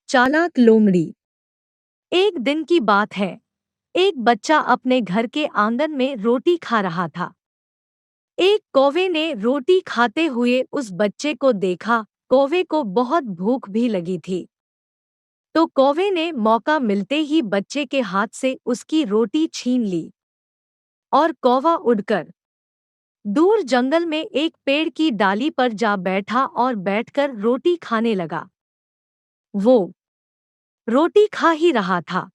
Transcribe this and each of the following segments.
चालाक लोमड़ी। एक दिन की बात है। एक बच्चा अपने घर के आंगन में रोटी खा रहा था। एक कौवे ने रोटी खाते हुए उस बच्चे को देखा। कौवे को बहुत भूख भी लगी थी। तो कौवे ने मौका मिलते ही बच्चे के हाथ से उसकी रोटी छीन ली और कौवा उड़कर दूर जंगल में एक पेड़ की डाली पर जा बैठा और बैठकर रोटी खाने लगा। वो रोटी खा ही रहा था।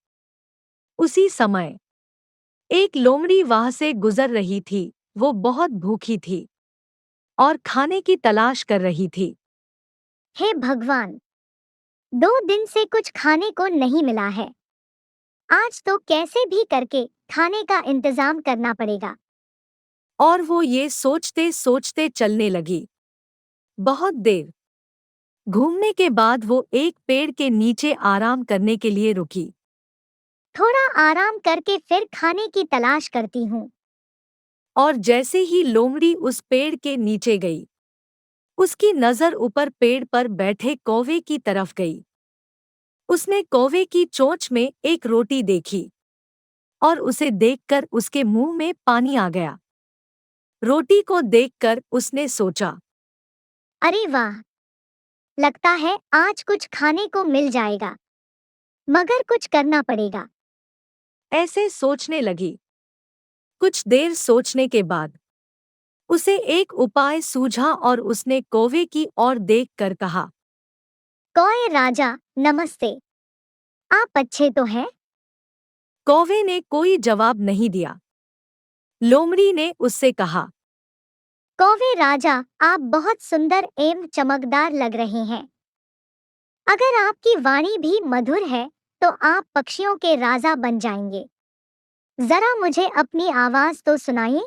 उसी समय एक लोमड़ी वहां से गुजर रही थी। वो बहुत भूखी थी और खाने की तलाश कर रही थी। हे भगवान, 2 दिन से कुछ खाने को नहीं मिला है। आज तो कैसे भी करके खाने का इंतजाम करना पड़ेगा। और वो ये सोचते सोचते चलने लगी। बहुत देर घूमने के बाद वो एक पेड़ के नीचे आराम करने के लिए रुकी। थोड़ा आराम करके फिर खाने की तलाश करती हूँ। और जैसे ही लोमड़ी उस पेड़ के नीचे गई, उसकी नजर ऊपर पेड़ पर बैठे कौवे की तरफ गई। उसने कौवे की चोंच में एक रोटी देखी और उसे देखकर उसके मुंह में पानी आ गया। रोटी को देखकर उसने सोचा, अरे वाह, लगता है आज कुछ खाने को मिल जाएगा, मगर कुछ करना पड़ेगा। ऐसे सोचने लगी। कुछ देर सोचने के बाद उसे एक उपाय सूझा और उसने कौवे की ओर देखकर कहा, कौए राजा, नमस्ते। आप अच्छे तो हैं? कौवे ने कोई जवाब नहीं दिया। लोमड़ी ने उससे कहा, कौवे राजा, आप बहुत सुंदर एवं चमकदार लग रहे हैं। अगर आपकी वाणी भी मधुर है, तो आप पक्षियों के राजा बन जाएंगे। जरा मुझे अपनी आवाज तो सुनाइए।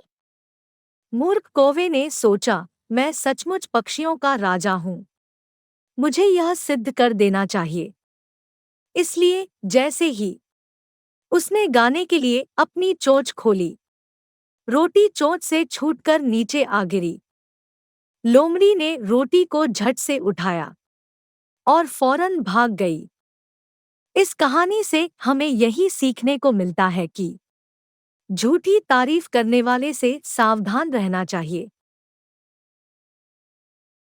मूर्ख कौवे ने सोचा, मैं सचमुच पक्षियों का राजा हूँ। मुझे यह सिद्ध कर देना चाहिए। इसलिए जैसे ही उसने गाने के लिए अपनी चोंच खोली, रोटी चोंच से छूटकर नीचे आ गिरी। लोमड़ी ने रोटी को झट से उठाया और फौरन भाग गई। इस कहानी से हमें यही सीखने को मिलता है कि झूठी तारीफ करने वाले से सावधान रहना चाहिए।